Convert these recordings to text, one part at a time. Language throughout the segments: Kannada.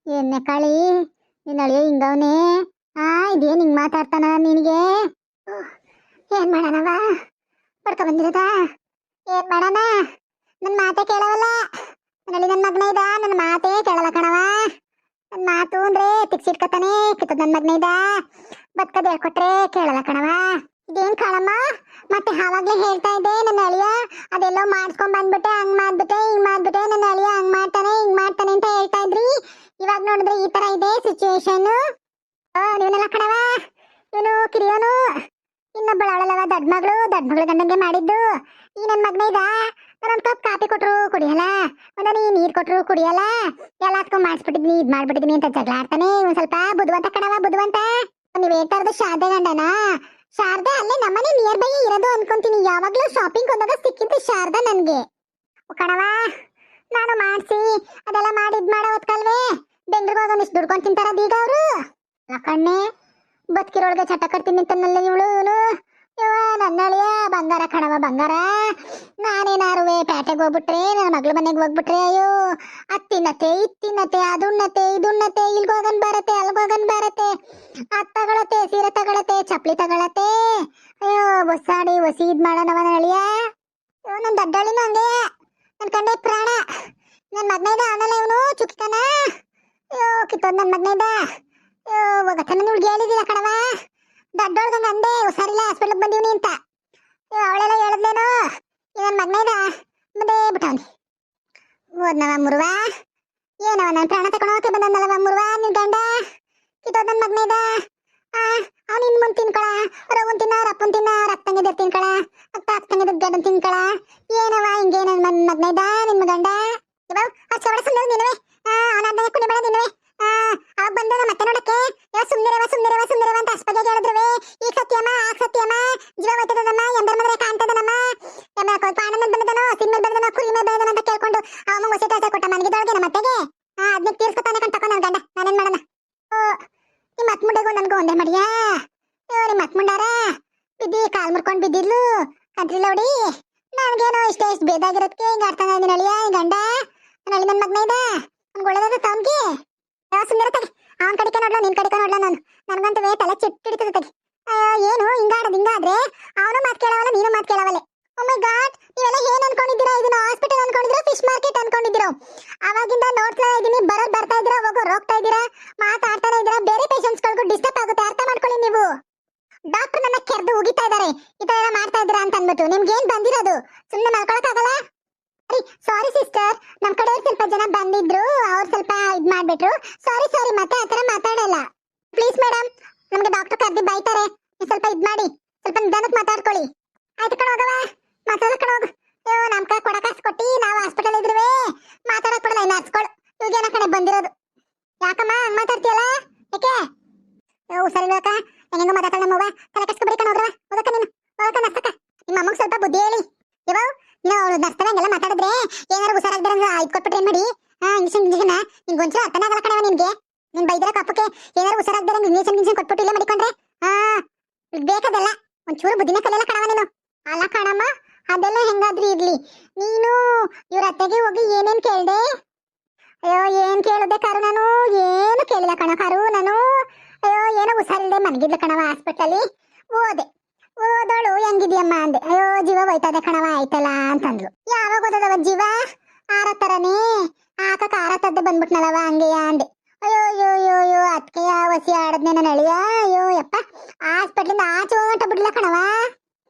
ಎಣ್ಣೆ ಕಾಳಿ ನಿನ್ನ ಅಳಿಯ ಹಿಂಗವನೇ. ಇದೇನು ಹಿಂಗ್ ಮಾತಾಡ್ತಾನ ನಿನಗೆ? ಏನ್ ಮಾಡೋಣವ? ಬಡ್ಕ ಬಂದಿರದ ಏನ್ ಮಾಡೋಣ? ನನ್ನ ಮಾತೇ ಕೇಳವಲ್ಲ. ನನ್ನಲ್ಲಿ ನನ್ನ ಮಗನ ಇದ್ದ, ನನ್ನ ಮಾತೇ ಕೇಳಲ್ಲ ಕಣವ. ನನ್ನ ಮಾತು ಅಂದ್ರೆ ತಿಕ್ಸಿಟ್ಕತಾನೆ ಕಿತ್ತದ. ನನ್ನ ಮಗನ ಇದ್ದ ಬದುಕದ್ ಹೇಳ್ಕೊಟ್ರೆ ಕೇಳಲ್ಲ ಕಣವ. ಇದೇನ್ ಕಾಳಮ್ಮ, ಮತ್ತೆ ಆವಾಗ್ಲೇ ಹೇಳ್ತಾ ಇದ್ದೆ ನನ್ನ ಅಳಿಯ ಅದೆಲ್ಲೋ ಮಾಡಿಸ್ಕೊಂಡ್ ಬಂದ್ಬಿಟ್ಟೆ, ಹಂಗ್ ಮಾಡ್ಬಿಟ್ಟೆ ಹಿಂಗ್ ಮಾಡ್ಬಿಟ್ಟೆ, ನನ್ನ ಅಳಿಯ ಹಂಗ್ ಮಾಡ್ತಾನೆ ಹಿಂಗ್ ಮಾಡ್ತಾನೆ ಅಂತ ಹೇಳ್ತಾ ಇದ್ರಿ. ಇವಾಗ ನೋಡಿದ್ರೆ ಈ ತರ ಇದೆ ಸಿಚುವೇಶನ್. ನೀವನೆಲ್ಲ ಕಣವ, ಇವನು ಕಿರಿಯೋನು, ಇನ್ನೊಬ್ಬಳು ಅವಳಲ್ಲವ ದೊಡ್ಡ ಮಗಳು ಗಂಡಂಗೆ ಮಾಡಿದ್ದು. ಈ ನನ್ನ ಮಗನ ಇದ್ದ ನಾನೊಂದ್ ಕಪ್ ಕಾಫಿ ಕೊಟ್ರು ಕುಡಿಯಲ್ಲ, ಒಂದನಿ ನೀರ್ ಕೊಟ್ರು ಕುಡಿಯಲ್ಲ, ಎಲ್ಲ ಹತ್ಕೊಂಡ್ ಮಾಡಿಸ್ಬಿಟ್ಟಿದ್ನಿ ಇದ್ ಮಾಡ್ಬಿಟ್ಟಿದ್ನಿ ಅಂತ ಜಗಳ ಆಡ್ತಾನೆ. ಒಂದ್ ಸ್ವಲ್ಪ ಬುದ್ಧಿವಂತ ಕಣವ, ಬುದ್ಧಿವಂತ. ನೀವ್ ಹೇಳ್ತಾ ಇರೋದು ಶಾರದೆ ಗಂಡನ? ಶಾರದಾ ಅಲ್ಲೇ ನಮ್ಮನೆ ನಿಯರ್ ಬೈ ಇರೋದು ಅನ್ಕೊಂತೀನಿ. ಯಾವಾಗ್ಲೂ ಶಾಪಿಂಗ್ ಹೋದಾಗ ಸಿಕ್ಕಿದ್ದು ಶಾರದಾ ನನ್ಗೆ ಕಣವ. ನಾನು ಮಾಡ್ಸಿ ಅದೆಲ್ಲ ಮಾಡಿ ಇದ್ ಮಾಡೋ ಹೊತ್ಕಲ್ವೇ ಬೆಂಗ್ಳೂರಿಗೆ ಹೋಗೋನ್ ಇಷ್ಟು ದುಡ್ಕೊಂಡ್ ತಿಂತಾರದ ಈಗ ಅವರು. ಕಣ್ಣೆ ಬದುಕಿರೊಳಗೆ ಚಟ ಕಟ್ತೀನಿ ಅಂತನಲ್ಲ ಇವಳು. ನನ್ನ ಅಳಿಯ ಬಂಗಾರ ಕಣವ, ಬಂಗಾರ. ನಾನೇನಾರುವೆ ಪೇಟೆಗೆ ಹೋಗ್ಬಿಟ್ರೆ, ನನ್ನ ಮಗಳ ಮನೆಗೆ ಹೋಗ್ಬಿಟ್ರೆ, ಅಯ್ಯೋ ಅತ್ತಿನ್ನತೆ ಇತ್ತಿನ್ನತೆ, ಅದುಣ್ಣತೆ ಇದುಣ್ಣತೆ, ಇಲ್ಗೋಗನ್ ಬರತ್ತೆ ಅಲ್ಗೋಗನ್ ಬರತ್ತೆ, ಅದ್ ತಗೊಳತ್ತೆ ಸೀರೆ ತಗೊಳತ್ತೆ ಚಪ್ಲಿ ತಗೊಳತ್ತೆ. ಅಯ್ಯೋ ಹೊಸಾಡಿ ಹೊಸಿ ಇದ್ ಮಾಡೋಣವ ನನ್ನ ಅಳಿಯ. ನನ್ ದಡ್ಡಳಿನೂ ಹಂಗೆ, ನನ್ ಕಂಡೆ ಪ್ರಾಣ. ನನ್ ಮಗನ ಇದ್ದ ಅವನಲ್ಲ ಇವನು ಚುಕ್ತಾನ. ಅಯ್ಯೋ ಕಿತ್ತೋದ್ ನನ್ ಮಗನ ಇದ್ದ. ಅಯ್ಯೋ ಹೋಗತ್ತಾನ ನಿಮ್ಗೆ ಹೇಳಿದಿಲ್ಲ ಕಣವ. ದಡ್ಡೊಳ್ಗಂಗ ಅಂದೆ ಹುಷಾರಿಲ್ಲ ಹಾಸ್ಪಿಟ್ಲಿಗೆ ಬಂದೀವ್ನಿ ಅಂತ. ಅವಳೆಲ್ಲ ಹೇಳಿದ್ಲೇನೋ. ನನ್ನ ಮಗನ ಇದ್ದ ಮುಂದೆ ಬಿಟ್ಟವನಿ. ಓದ್ನವ ಮುರುವ, ಏನವ ನನ್ನ ಪ್ರಾಣ ತಕೊಂಡೋಕೆ ಬಂದನಲ್ಲವ ಮುರುವ ನಿನ್ ಗಂಡ. ಕಿತ್ತೋದ್ ನನ್ ಮಗನ ಇದ್ದ. ಅವ್ನು ಇನ್ ಮುಂದ್ ತಿನ್ಕೊಳ, ರವ್ವನ್ ತಿನ್ನ ರಪ್ಪನ್ ತಿನ್ನ, ರಕ್ತಂಗಿದ ತಿನ್ಕೊಳ, ಅಕ್ಕಂಗಿದ ಗಂಡನ್ ತಿನ್ಕೊಳ. ಏನವ ಹಿಂಗೆ ನನ್ನ ಮಗನ ಇದ್ದ ನಿನ್ ಗಂಡ. ಇವಾಗ ಚವಡ ಸುಮ್ಮನೆ ನಿನವೆ, ಅವನ ಕುಣಿ ಬೇಡ ನಿನವೆ. ಅವಾಗ ಬಂದ ಮತ್ತೆ ನೋಡಕ್ಕೆ ಸುಮ್ನಿರವ ಅಂತ ಅಸ್ಪಗೆ ಹೇಳಿದ್ರವೆ. ಈ ಸತ್ಯಮ್ಮ ಆ ಸತ್ಯಮ್ಮ ಜೀವ ಹೋಯ್ತದಮ್ಮ, ಎಂದರ ಮದ್ರೆ ಕಾಣ್ತದನಮ್ಮ, ಪಾಣನ ಬಂದದನೋ ಸಿನಿಮಾ ಬಂದದನೋ ಕುರಿ ಮೇಲೆ ಬಂದದನೋ ಅಂತ ಕೇಳ್ಕೊಂಡು ಅಮ್ಮ ಹೊಸ ಕೆಲಸ ಕೊಟ್ಟ ಮನೆಗಿದ್ದೊಳಗೆ ನಮ್ಮ ಅತ್ತೆಗೆ. ಅದನ್ನ ತೀರ್ಸ್ಕೊತಾನೆ ಕಣ್ ತಕೊ ನನ್ ಗಂಡ. ನಾನೇನ್ ಮಾಡೋಣ? ನಿಮ್ಮ ಮತ್ ಮುಂಡೆಗೂ ನನ್ಗೂ ಒಂದೇ ಮಡಿಯಾ? ನಿಮ್ಮ ಮತ್ ಮುಂಡಾರ ಬಿದ್ದಿ ಕಾಲ್ ಮುರ್ಕೊಂಡ್ ಬಿದ್ದಿದ್ಲು ಕಂತ್ರಿಲ್ಲ ಹೊಡಿ. ನನ್ಗೇನೋ ಇಷ್ಟ ಬೇದಾಗಿರೋದಕ್ಕೆ ಹಿಂಗ ಆಡ್ತಾನ ಇದೀನಿ ಅಳಿಯ ಈ ಗಂಡ. ನನ್ನ ನನ್ನ ಮಗನ ಇದ್ದ ನನ್ಗೆ ಒಳ್ಳೇದಾದ ತಮ್ಗೆ. ಸುಂದರ ತಗಿ ಅವನ್ ಕಡಿಕೆ ನೋಡ್ಲ ನಿನ್ ಕಡಿಕೆ ನೋಡ್ಲ. ನಾನು ನನ್ಗಂತವೇ ತಲೆ ಚಿಟ್ಟಿಡ್ತದೆ ತಗಿ. ಏನು ಹಿಂಗಾಡದ್ ಹಿಂಗಾದ್ರೆ ಅವನು ಮಾತ್ ಕೇಳವಲ್ಲ ನೀನು ಮಾತ್ ಕೇಳವಲ್ಲ. ಓ ಮೈ ಗಾಡ್, ನೀವೆಲ್ಲ ಏನ್ ಅನ್ಕೊಂಡಿದ್ದೀರಾ? ಇದನ್ನ ಹಾಸ್ಪಿಟಲ್ ಅನ್ಕೊಂಡಿದ್ದೀರಾ ಫಿಶ್ ಮಾರ್ಕೆಟ್ ಅನ್ಕೊಂಡಿದ್ದೀರೋ? ಅವಾಗಿಂದ ನೋಡ್ತಾ ಇದೀನಿ, ಬರೋದ್ ಬರ್ತಾ ಇದ್ದೀರಾ ಹೋಗೋರ್ ಹೋಗ್ತಾ ಇದ್ದೀರಾ, ಮಾತಾಡ್ತಾನೆ ಇದ್ದೀರಾ. ಬೇರೆ ಪೇಷಂಟ್ಸ್ ಗಳಿಗೂ ಡಿಸ್ಟರ್ಬ್ ಆಗುತ್ತೆ, ಅರ್ಥ ಮಾಡ್ಕೊಳ್ಳಿ ನೀವು. ಡಾಕ್ಟರ್ ನನ್ನ ಕೆರ್ದು ಉಗಿತಾ ಇದಾರೆ ಈ ತರ ಎಲ್ಲ ಮಾಡ್ತಾ ಇದ್ದೀರಾ ಅಂತ ಅಂದ್ಬಿಟ್ಟು. ನಿಮ್ಗೆ ಏನ್ ಬಂದಿರೋದು? ಸುಮ್ನೆ ಮಲ್ಕೊಳಕ್ ಆಗಲ್ಲ? ಸಾರಿ ಸಿಸ್ಟರ್, ನಮ್ ಕಡೆ ಸ್ವಲ್ಪ ಜನ ಬಂದಿದ್ರು, ಅವ್ರು ಸ್ವಲ್ಪ ಇದ್ ಮಾಡ್ಬಿಟ್ರು. ಸಾರಿ ಮತ್ತೆ ಆತರ ಮಾತಾಡಲ್ಲ ಪ್ಲೀಸ್ ಮೇಡಮ್. ನಮ್ಗೆ ಡಾಕ್ಟರ್ ಕರ್ದಿ ಬೈತಾರೆ, ಸ್ವಲ್ಪ ಇದ್ ಮಾಡಿ, ಸ್ವಲ್ಪ ನಿಧಾನಕ್ಕೆ ಮಾತಾಡ್ಕೊಳ್ಳಿ. ಆಯ್ತು ಕಣ ಹೋಗವ, ಮಾತಾಡಕ್ ಕಣ ಹೋಗು. ನಮ್ಕ ಕೊಡಕಾಸ್ ಕೊಟ್ಟಿ ನಾವು ಹಾಸ್ಪಿಟಲ್ ಇದ್ರುವೆ ಮಾತಾಡಕ್ ಕೊಡಲ್ಲ. ಇನ್ನು ಹಚ್ಕೊಳು ಇವಾಗೇನ ಕಡೆ ಬಂದಿರೋದು. ಯಾಕಮ್ಮ ಹಂಗ್ ಮಾತಾಡ್ತೀಯಲ್ಲ? ಯಾಕೆ ಹುಷಾರಿಲ್ವಕ್ಕ? ಹೆಂಗ ಮಾತಾಡ್ತಾಳ ನಮ್ಮವ್ವ. ತಲೆ ಕಟ್ಸ್ಕೊಬೇಡಿ ಕಣ ಹೋಗ್ರವ. ಹೋಗಕ್ಕ ನೀನು ಹೋಗಕ್ಕ ನರ್ಸಕ್ಕ. ನಿಮ್ಮ ಅಮ್ಮಗ್ ಸ್ವಲ್ಪ ಬುದ್ಧಿ ಹೇಳಿ. ಇವಾಗ ನೀವು ಅವಳು ನರ್ಸ್ತಾರ ಹಂಗೆಲ್ಲ ಮಾತಾಡಿದ್ರೆ ಏನಾರು ಹುಷಾರಾಗ್ದಾರ ಇದ್ ಕೊಟ್ಬಿಟ್ರೆ ಏನ್ ಮಾಡಿ? ಇಂಜೆಕ್ಷನ್ ನಿನ್ಗೆ ಒಂಚೂರು ಅರ್ಥನೇ ಆಗಲ್ಲ ಕಣವ ನಿನ್ಗೆ. ನೀನ್ ಬೈದಿರ ಕಪ್ಪಕ್ಕೆ ಏನಾರು ಹುಷಾರಾಗ್ದಾರ ಇಂಜೆಕ್ಷನ್ ಕೊಟ್ಬಿಟ್ಟು ಇಲ್ಲ ಮಾಡಿಕೊಂಡ್ರೆ ಬೇಕದಲ್ಲ. ಒಂಚೂರು ಬುದ್ಧಿನ ಕಲಿಯಲ್ಲ ಕಣವ ನೀನು. ಅಲ್ಲ ಕಣಮ್ಮ, ಅದೆಲ್ಲ ಹೆಂಗಾದ್ರೂ ಇರ್ಲಿ, ನೀನು ಇವ್ರ ಅತ್ತೆಗೆ ಹೋಗಿ ಏನೇನ್ ಕೇಳ್ದೆ? ಅಯ್ಯೋ ಏನ್ ಕೇಳಿದೆ ಕಾರು? ನಾನು ಏನು ಕೇಳಿಲ್ಲ ಕಣ ಕಾರು ನಾನು. ಅಯ್ಯೋ ಏನೋ ಹುಷಾರಿಲ್ದೆ ಮನಗಿದ್ಲು ಕಣವ ಹಾಸ್ಪಿಟಲ್. ಓದೋಳು ಹೆಂಗಿದ್ಯಮ್ಮ ಅಂದೆ. ಅಯ್ಯೋ ಜೀವ ಹೋಯ್ತದೆ ಕಣವ ಆಯ್ತಲ್ಲ ಅಂತಂದ್ಲು. ಯಾವಾಗ ಓದದವ ಜೀವ? ಆರತ್ತರನೇ ಆಕಕ್ ಆರತ್ತದ್ದೆ ಬಂದ್ಬಿಟ್ನಲ್ಲವ ಹಂಗೆಯ ಅಂದೆ. ಅಯ್ಯೋ ಅದಕ್ಕೆ ವಸಿ ಆಡದ್ನೆ ನನ್ನ ಅಳಿಯ. ಅಯ್ಯೋ ಯಪ್ಪ, ಹಾಸ್ಪಿಟ್ಲಿಂದ ಆಚೆ ಹೋಗಂಟ ಬಿಡ್ಲ ಕಣವ.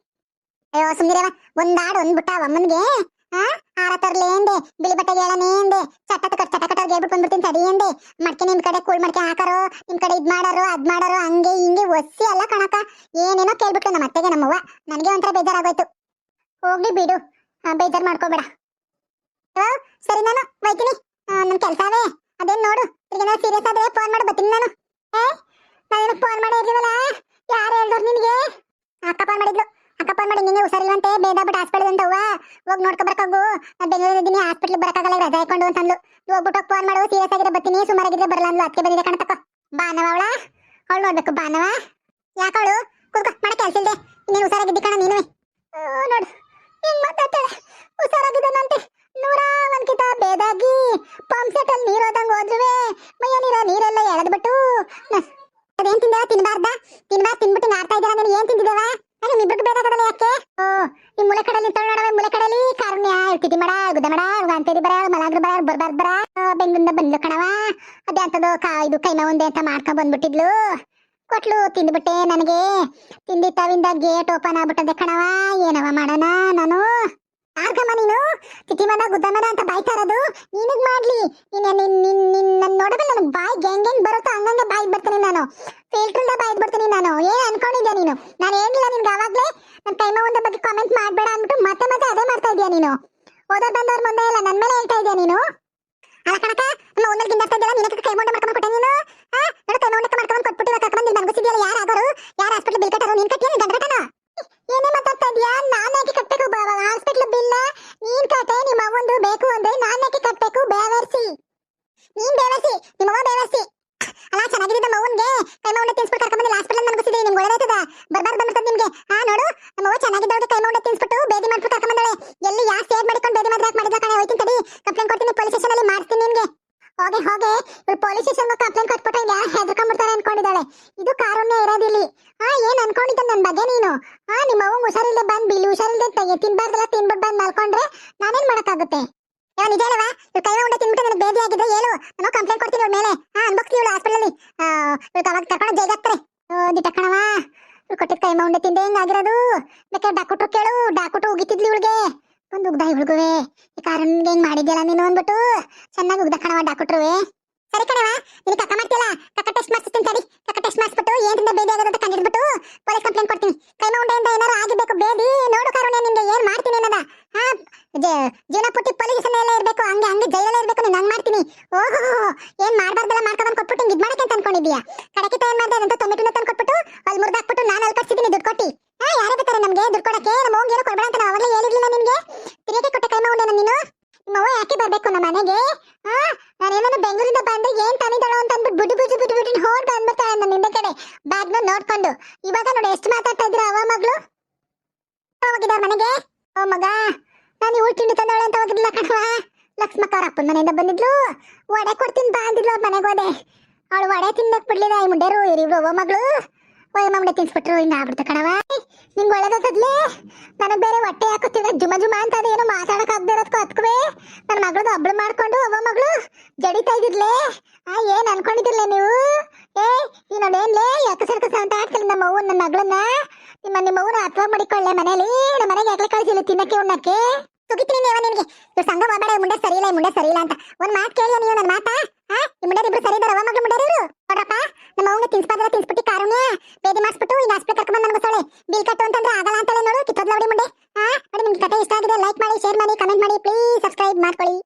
ಅಯ್ಯೋ ಸುಮ್ನಿರವ, ಒಂದಾಡು ಒಂದ್ಬಿಟ್ಟ ಅಮ್ಮನ್ಗೆ. ಆರತ್ತರ್ಲೆ ಎಂದೆ, ಬಿಳಿ ಬಟ್ಟೆಗೆ ಹೇಳನೇ ಎಂದೆ, ಚಟ ಕಟ್ಟೋರ್ಗೆ ಹೇಳ್ಬಿಟ್ಟು ಬಂದ್ಬಿಡ್ತೀನಿ ತಡಿ ಎಂದೆ. ಮಡ್ಕೆ ನಿಮ್ ಕಡೆ ಕೂಳ್ ಮಡ್ಕೆ ಹಾಕರೋ, ನಿಮ್ ಕಡೆ ಇದ್ ಮಾಡಾರೋ ಅದ್ ಮಾಡಾರೋ ಹಂಗೆ ಹಿಂಗೆ ಒಸಿ ಅಲ್ಲ ಕಣಕ. ಏನೇನೋ ಕೇಳ್ಬಿಟ್ಲು ನಮ್ಮ ಅತ್ತೆಗೆ ನಮ್ಮವ್ವ. ನನಗೆ ಒಂಥರ ಬೇಜಾರಾಗೋಯ್ತು. ಹೋಗ್ಲಿ ಬಿಡು, ಬೇಜಾರ್ ಮಾಡ್ಕೋಬೇಡ. ಸರಿ ನಾನು ಹೋಯ್ತೀನಿ, ನನ್ ಕೆಲ್ಸವೇ ಅದೇನ್ ನೋಡು. ತಿರ್ಗೇನೋ ಸೀರಿಯಸ್ ಆದ್ರೆ ಫೋನ್ ಮಾಡಿ ಬರ್ತೀನಿ ನಾನು. ನಾನೇನು ಫೋನ್ ಮಾಡಿ ಇರ್ಲಿವಲ್ಲ, ಯಾರು ಹೇಳ್ದವ್ರು ನಿನ್ಗೆ? ಅಕ್ಕ ಫೋನ್ ಮಾಡಿದ್ಲು. ಅಕ್ಕ ಫೋನ್ ಮಾಡಿ ನಿಂಗೆ ಹುಷಾರಿಲ್ವಂತೆ, ಬೇಗ ಬಿಟ್ಟು ಹಾಸ್ಪಿಟಲ್ ಅಂತವ್ವ, ಹೋಗಿ ನೋಡ್ಕೊ ಬರಕಾಗು. ಬೆಂಗಳೂರು ಇದ್ದೀನಿ, ಹಾಸ್ಪಿಟ್ಲಿಗೆ ಬರಕಾಗಲ್ಲ, ರಜಾ ಹಾಕೊಂಡು ಅಂತಂದ್ಲು. ಹೋಗ್ಬಿಟ್ಟು ಫೋನ್ ಮಾಡು, ಸೀರಿಯಸ್ ಆಗಿದ್ರೆ ಬರ್ತೀನಿ, ಸುಮಾರಾಗಿದ್ರೆ ಬರಲ್ಲ ಅಂದ್ಲು. ಅದಕ್ಕೆ ಬಂದಿದೆ ಕಣ ತಕೋ. ಬಾನವ ಅವಳು ನೋಡ್ಬೇಕು ಬಾನವ. ಯಾಕವಳು ಕೂತ್ಕೊ, ಮಾಡೋ ಕೆಲ್ಸ ಇಲ್ದೆ. ಇನ್ನೇನು ಹುಷಾರಾಗಿದ್ದಿ ಕಣ ನೀನು. ನೋಡು ಹಿಂಗ್ ಮಾತಾಡ್ತಾಳೆ, ಹುಷಾರಾಗಿದ್ದಾನಂತೆ. 101 ಕಿತ ಬೇದಾಗಿ ಪಂಪ್ ಸೆಟ್ ಅಲ್ಲಿ ನೀರು ಹೋದಂಗ ಹೋದ್ರುವೆ ಮೈಯಲ್ಲಿ ಅದೇ ಅಂತದ್ದು ಇದು ಕೈ ನೋವುಂದೆ ಅಂತ ಮಾಡ್ಕೊಂಡ್ ಬಂದ್ಬಿಟ್ಟಿದ್ಲು. ಕೊಟ್ಲು, ತಿಂದ್ಬಿಟ್ಟೆ. ನನಗೆ ತಿಂದಿತ್ತವಿಂದ ಗೇಟ್ ಓಪನ್ ಆಗ್ಬಿಟ್ಟದೆ ಕಣವ. ಏನವ ಮಾಡೋಣ ನಾನು? ಆರ್ಗಮ್ಮ ನೀನು ತಿಥಿಮನ ಗುದ್ದಮನ ಅಂತ ಬಾಯ್ತಾ ಇರೋದು ನಿನಗ್ ಮಾಡ್ಲಿ. ನನ್ನ ನೋಡಬಲ್ಲ ನನಗೆ ಬಾಯಿ ಹೆಂಗ್ ಬರುತ್ತೋ ಹಂಗಂಗೆ ಬಾಯಿ ಬರ್ತೀನಿ ನಾನು. ಫಿಲ್ಟರ್ದ ಬಾಯಿ ಬರ್ತೀನಿ ನಾನು. ಏನ್ ಅನ್ಕೊಂಡಿದ್ಯಾ ನೀನು? ನಾನು ಏನಿಲ್ಲ ನಿನ್ಗೆ ಆವಾಗ್ಲೇ ನನ್ನ ಕೈಮ ಒಂದ ಬಗ್ಗೆ ಕಾಮೆಂಟ್ ಮಾಡ್ಬೇಡ ಅಂದ್ಬಿಟ್ಟು ಮತ್ತೆ ಮತ್ತೆ ಅದೇ ಮಾಡ್ತಾ ಇದೀಯ ನೀನು. ಓದೋರ್ ಬಂದವ್ರ ಮುಂದೆ ಇಲ್ಲ ನನ್ನ ಮೇಲೆ ಹೇಳ್ತಾ ಇದೀಯ ನೀನು. ಅಲ್ಲ ಕಣಕ, ನಮ್ಮ ಒಂದಲ್ಲಿ ಗಿಂದಾಡ್ತಾ ಇದೆಯಲ್ಲ, ನಿನಕ್ಕೆ ಕೈ ಮುಂಡೆ ಮಾಡ್ಕೊಂಡು ಕೊಟ್ಟೆ ನೀನು. ನೋಡು, ಕೈ ಮುಂಡೆ ಮಾಡ್ಕೊಂಡು ಕೊಟ್ಬಿಟ್ಟಿರೋ ಕರ್ಕೊಂಡು ನೀನು ಬಂದಿದ್ದೀಯಲ್ಲ. ಯಾರು ಆಗೋರು? ಯಾರು ಹಾಸ್ಪಿಟಲ್ ಬಿಲ್ ಕಟ್ಟರು? ನೀನ್ ಕಟ್ಟಿಯ ಗಂಡ ಕಟ್ಟನ? ಏನೇ ಮಾತಾಡ್ತಾ ಇದೀಯಾ? ನಾನೇಕೆ ಕಟ್ಟಬೇಕು ಹಾಸ್ಪಿಟಲ್ ಬಿಲ್? ನೀನ್ ಕಟ್ಟೆ. ನಿಮ್ಮ ಅವ್ವಂದು ಬೇಕು ಅಂದ್ರೆ ನಾನೇಕೆ ಕಟ್ಟಬೇಕು? ಬೇವರ್ಸಿ ನೀನ್ ಬೇವರ್ಸಿ, ನಿಮ್ಮವ್ವ ಬೇವರ್ಸಿ. ಅಲ್ಲ ಚೆನ್ನಾಗಿದ್ದ ಮೌನ್ಗೆ ಕೈಮ ಉಂಡೆ ತಿನ್ಸ್ಬಿಟ್ಟು ಕರ್ಕೊಂಡ್ ಬಂದಿಲ್ಲ ಹಾಸ್ಪಿಟಲ್ ಮನ್ಗಿಸಿದ್ರಿ. ನಿಮ್ಗೆ ಒಳ್ಳೇದಾಯ್ತದ? ಬರ್ಬಾರ್ದು ಬಂದ್ಬಿಡ್ತದ ನಿಮ್ಗೆ. ನೋಡು, ನಮ್ಮವ್ವ ಚೆನ್ನಾಗಿದ್ದವ್ರಿಗೆ ಕೈಮ ಉಂಡೆ ತಿನ್ಸ್ಬಿಟ್ಟು ಬೇದಿ ಮಾಡ್ಬಿಟ್ಟು ಕರ್ಕೊಂಡ್ ಬಂದಳೆ. ಎಲ್ಲಿ ಯಾರು ಸೇವ್ ಮಾಡಿಕೊಂಡು ಬೇದಿ ಮಾತ್ರ ಮಾಡಿದ ಕಣೆ. ಹೋಯ್ತೀನಿ ತಡಿ, ಕಂಪ್ಲೇಂಟ್ ಕೊಡ್ತೀನಿ ಪೊಲೀಸ್ ಸ್ಟೇಷನ್ ಅಲ್ಲಿ ಮಾಡ್ತೀನಿ ನಿನ್ಗೆ. ಹೋಗಿ ಇವಳು ಪೊಲೀಸ್ ಸ್ಟೇಷನ್ ಕಂಪ್ಲೇಂಟ್ ಕೊಟ್ಬಿಟ್ಟು ಯಾರು ಹೆದರ್ಕೊಂಡ್ಬಿಡ್ತಾರೆ ಅನ್ಕೊಂಡಿದ್ದಾಳೆ. ಇದು ಕಾರುಣ್ಯ ಇರೋದಿಲ್ಲಿ. ಏನ್ ಅನ್ಕೊಂಡಿದ್ದ ನನ್ ಬಗ್ಗೆ ನೀನು? ನಿಮ್ಮ ಅವ್ವಂಗ್ ಹುಷಾರಿಲ್ದೆ ಬಂದ್ ಬಿಲ್ ಹುಷಾರಿಲ್ದೆ ತಿನ್ಬಾರ್ದೆಲ್ಲ ತಿನ್ಬಿಟ್ಟು ಬಂದ್ ಮಲ್ಕೊಂಡ್ರೆ ನಾನೇನ್ ಮಾಡಕ್ಕಾಗುತ್ತೆ? ನಿಜ ಅಲ್ವಾ? ಇವ್ರು ಕೈ ಉಂಡೆ ತಿನ್ಬಿಟ್ಟು ನನಗೆ ಬೇದಿ ಆಗಿದ್ರೆ ಹೇಳು, ನಾನು ಕಂಪ್ಲೇಂಟ್ ಕೊಡ್ತೀನಿ ಇವ್ರ ಮೇಲೆ. ಅನ್ಬೋಗ್ತೀವಿ ಇವಳು ಹಾಸ್ಪಿಟಲ್ ಅಲ್ಲಿ. ಅವಾಗ ಕರ್ಕೊಂಡು ಜೈಲ್ ಹಾಕ್ತಾರೆ. ದಿಟ್ಟ ಕಣವ, ಇವ್ರು ಕೊಟ್ಟಿದ್ ಕೈಮ ಉಂಡೆ ತಿಂದೆ ಹೆಂಗಾಗಿರೋದು. ಬೇಕಾದ್ರೆ ಡಾಕ್ಟ್ರು ಕೇಳು, ಡಾಕ್ಟ್ರು ಉಗಿತಿದ್ಲಿ ಇವಳಿಗೆ. ಒಂದು ಉಗ್ದ ಇವಳಿಗುವೆ. ಈ ಕಾರನ್ಗೆ ಹೆಂಗ್ ಮಾಡಿದ್ಯಲ್ಲ ನೀನು ಅಂದ್ಬಿಟ್ಟು ಚೆನ್ನಾಗಿ ಉಗ್ದ ಕಣವ ಡಾಕ್ಟ್ರುವೆ. ಸರಿ ಕಣವ, ನೀನು ಕಕ್ಕ ಮಾಡ್ತಿಲ್ಲ, ಕಕ್ಕ ಟೆಸ್ಟ್ ಮಾಡಿಸ್ತೀನಿ ತಡಿ. ಕಕ್ಕ ಟೆಸ್ಟ್ ಮಾಡಿಸ್ಬಿಟ್ಟು ಏನಿಂದ ಬೇದಿ ಆಗೋದಂತ ಕಂಡಿಡ್ಬಿಟ್ಟು ಪೊಲೀಸ್ ಕಂಪ್ಲೇಂಟ್ ಕೊಡ್ತೀನಿ. ಕೈಮ ಉಂಡೆಯಿಂದ ಏನಾರು ಆಗಿರ್ಬೇಕು ಬೇದಿ. ನೋಡು ಕಾರುಣ್ಯ, ನಿನ್ಗೆ ಏನ್ ಮಾಡ್ತೀನಿ ಅನ್ನೋದ. ಜೀವನ ಪೂರ್ತಿ ಪೊಲೀಸ್ ಸ್ಟೇಷನ್ ಇರ್ಬೇಕು, ಹಂಗೆ ಜೈಲಲ್ಲೇ ಇರ್ಬೇಕು. ನೀನ್ ಹಂಗ್ ಮಾಡ್ತೀನಿ. ಓಹೋ, ಏನ್ ಮಾಡ್ಬಾರ್ದೆಲ್ಲ ಮಾಡ್ಕೊಂಡ್ ಕೊಟ್ಬಿಟ್ಟು ಹಿಂಗ್ ಇದ್ ಮಾಡಕ್ಕೆ ಅಂತ ಅನ್ಕೊಂಡಿದ್ಯಾ? ಕಡಕಿತ ಏನ್ ಮಾಡ್ದೆ ಅಂತ ಟೊಮೆಟೊನ ತಂದು ಕೊಟ್ಬಿಟ್ಟು ಅಲ್ಲಿ ಮುರ್ದಾಕ್ಬಿಟ್ಟು ನಾನು ಅಲ್ಲಿ ಕಟ್ಸಿದ್ದೀನಿ ದುಡ್ಡು ಕೊಟ್ಟಿ. ಯಾರೇ ಬೇಕಾರೆ ನಮ್ಗೆ ದುಡ್ಡು ಕೊಡಕ್ಕೆ? ನಮ್ಮ ಅವ್ವಂಗೆ ಏನು ಕೊಡ್ಬೇಡ ಅಂತ ನಾವು ಅವಾಗಲೇ ಹೇಳಿರ್ಲಿಲ್ಲ ನಿನ್ಗೆ? ತಿರುಗಿ ಕೊಟ್ಟ ಕೈಮ ಉಂಡೆನ ನೀನು? ನಿಮ್ಮವ್ವ ಯಾಕೆ ಬರ್ಬೇಕು ನಮ್ಮ ಮನೆಗೆ? ನಾನೇನಾದ್ರು ಬೆಂಗಳೂರಿಂದ ಬಂದ್ರೆ ಏನ್ ತಂದಿದ್ದಾಳು ಅಂತ ಅಂದ್ಬಿಟ್ಟು ಬಿಟ್ಟು ಹೋಗಿ ಬಂದ್ಬಿಡ್ತಾಳೆ ನನ್ನ ಹಿಂದೆ ಕಡೆ ಬ್ಯಾಗ್ನ ನೋಡ್ಕೊಂಡು. ಇವಾಗ ನೋಡಿ ಎಷ್ಟು ಮಾತಾಡ್ತಾ ಇದ್ದೀರಾ ಅವ ಮಗಳು. ಹೋಗಿದ್ದಾರ ಮನೆಗೆ? ಓ ಮಗ, ನಾನು ಇವಳು ತಿಂಡಿ ತಂದವಳೆ ಅಂತ ಹೋಗಿದ್ದಿಲ್ಲ ಕಣವ. ಲಕ್ಷ್ಮಕ್ಕ ಅವ್ರ ಅಪ್ಪನ ಮನೆಯಿಂದ ಬಂದಿದ್ಲು. ವಡೆ ಕೊಡ್ತೀನಿ ಬಾ ಅಂದಿದ್ಲು. ಅವ್ರ ಮನೆಗೆ ಹೋದೆ. ಅವಳು ವಡೆ ತಿನ್ನಕ್ ಬಿಡ್ಲಿಲ್ಲ. ಈ ಮುಂಡೆರು ಇವ್ರು ಓ ಮಗಳು ಒಯ್ಯಮ್ಮ ಮುಂಡೆ ತಿನ್ಸ್ಬಿಟ್ರು. ಹಿಂಗ ಆಗ್ಬಿಡ್ತ ಕಣವ. ನಿಂಗೆ ಒಳ್ಳೇದಾಗ್ತದ್ಲಿ. ನನಗೆ ಬೇರೆ ಹೊಟ್ಟೆ ಹಾಕುತ್ತಿಲ್ಲ ಜುಮ ಅಂತ ಅದೇನು ಮಾತಾಡಕ್ ಆಗದೆ ಇರೋದಕ್ಕೂ ಹತ್ಕುವೆ. ನನ್ನ ಮಗಳದು ಹಬ್ಳು ಮಾಡ್ಕೊಂಡು ಅವ್ವ ಮಗಳು ಜಡಿತಾ ಇದ್ದಿದ್ಲೆ. ಏನ್ ಅನ್ಕೊಂಡಿದ್ದಿಲ್ಲ ನೀವು? ಈ ನೋಡೇನ್ಲೇ ಯಾಕಸರ್ಕಸ ಅಂತ ಆಡ್ತಿಲ್ಲ ನಮ್ಮ ಅವ್ವ ನನ್ನ ಮಗಳನ್ನ. ನಿಮ್ಮ ಅವ್ವನ ಹತ್ವ ಮಾಡಿಕೊಳ್ಳೆ ಮನೇಲಿ. ನಮ್ಮ ಮನೆಗೆ ಯಾಕೆ ಕಳಿಸಿಲ್ಲ ತಿನ್ನಕ್ಕೆ ಉಣ್ಣಕ್ಕೆ? ಸುಗಿತೀನಿ ನೀವ ನಿನ್ಗೆ. ಇವ್ರು ಸಂಘ ಹೋಗಬೇಡ, ಮುಂಡೆ ಸರಿ ಇಲ್ಲ, ಮುಂಡೆ ಸರಿ ಇಲ್ಲ ಅಂತ. ಒಂದ್ ಮಾತು ಕೇಳಿಯ ನೀವು ನನ್ನ ಮಾತಾ? ಈ ಮುಂಡೆ ಇಬ್ರು ಸರಿ ಇದಾರ ಅವ ಮಗಳು ಮುಂಡೆ ಇವರು. ನೋಡ್ರಪ್ಪ, ನಮ್ಮ ಅವ್ನಿಗೆ ತಿನ್ಸ್ಬಾರ್ದಲ್ಲ ತಿನ್ಸ್ಬಿಟ್ಟು ಕಾರುಣ್ಯ ಬೇದಿ ಮಾಡಿಸ್ಬಿಟ್ಟು ಈಗ ಹಾಸ್ಪಿಟಲ್ ಕರ್ಕೊಂಡ್ ಬಂದು ನನಗೋಸಳೆ ಬಿಲ್ ಕಟ್ಟು ಅಂತಂದ್ರೆ ಆಗಲ್ಲ ಅಂತಲೇ ನೋಡು. ಕಿತ್ತೋದ್ಲವಡಿ ಮುಂಡೆ. ನೋಡಿ, ನಿಮ್ಗೆ ಕತೆ ಇಷ್ಟ ಆಗಿದೆ ಲೈಕ್ ಮಾಡಿ, ಶೇರ್ ಮಾಡಿ, ಕಮೆಂಟ್ ಮಾಡಿ, ಪ್ಲೀಸ್ ಸಬ್ಸ್ಕ್ರೈಬ್ ಮಾಡ್ಕೊಳ್ಳಿ.